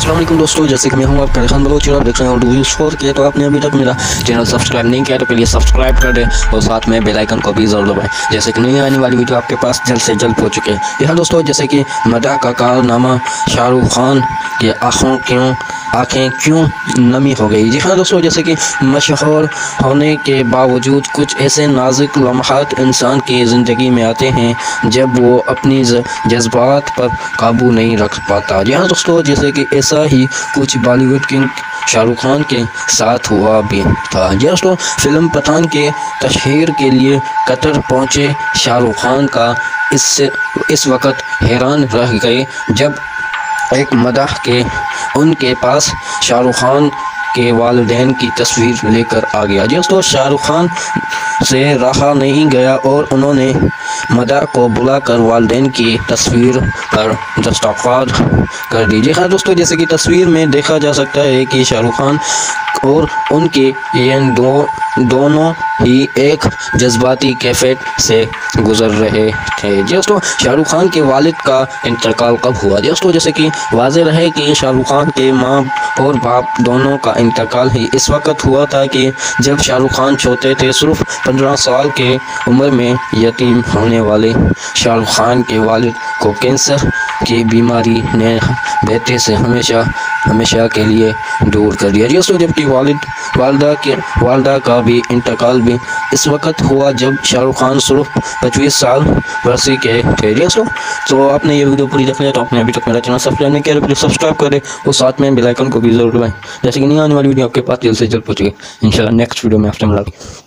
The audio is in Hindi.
अस्सलाम वालेकुम दोस्तों, जैसे कि मैं हूं आपका खान बलोच और आप देख रहे हैं वीडियोस 4 के। तो आपने अभी तक मेरा चैनल सब्सक्राइब नहीं किया तो प्लीज़ सब्सक्राइब कर दें और साथ में बेल आइकन को भी ज़रूर दबाएं, जैसे कि नई आने वाली वीडियो आपके पास जल्द से जल्द पहुंच चुके हैं। यहाँ दोस्तों, जैसे कि मदा का कारनामा, शाहरुख खान के आँखें क्यों नमी हो गई। जी हाँ दोस्तों, जैसे कि मशहूर होने के बावजूद कुछ ऐसे नाजुक लम्हात इंसान की ज़िंदगी में आते हैं जब वो अपनी जज्बात पर काबू नहीं रख पाता। जी हाँ दोस्तों, जैसे कि ऐसा ही कुछ बॉलीवुड किंग शाहरुख खान के साथ हुआ भी था। जी दोस्तों, फिल्म पठान के तशहीर के लिए कतर पहुँचे शाहरुख खान का इस वक्त हैरान रह गए जब एक मदाह के उनके पास शाहरुख खान के वालिदैन की तस्वीर लेकर आ गया। दोस्तों, शाहरुख खान से रहा नहीं गया और उन्होंने मदाह को बुलाकर वालिदैन की तस्वीर पर दस्तखत कर दी। जी हाँ दोस्तों, जैसे कि तस्वीर में देखा जा सकता है कि शाहरुख खान और उनके ये दोनों ही एक जज्बाती कैफेट से गुजर रहे थे। दोस्तों, शाहरुख खान के वालिद का इंतकाल कब हुआ। दोस्तों, जैसे कि वाज़ेह रहे कि शाहरुख खान के माँ और बाप दोनों का इंतकाल ही इस वक्त हुआ था कि जब शाहरुख खान छोटे थे। सिर्फ 15 साल के उम्र में यतीम होने वाले शाहरुख खान के वालिद को कैंसर की बीमारी ने बेटे से हमेशा के लिए दूर कर दिया। दोस्तों, जबकि वालदा का भी इंतकाल भी इस वक्त हुआ जब शाहरुख खान सिर्फ 25 साल वर्षी के थे। दोस्तों, तो आपने ये वीडियो पूरी देख लिया तो आपने अभी तक मेरा चैनल सब्सक्राइब नहीं किया तो प्लीज़ सब्सक्राइब करें और साथ में बेल आइकन को भी जरूर दबाएं, जैसे कि नई आने वाली वीडियो आपके पास जल्द से जल्द पहुंचेगी। इंशाल्लाह नेक्स्ट वीडियो में आपसे मुलाकात।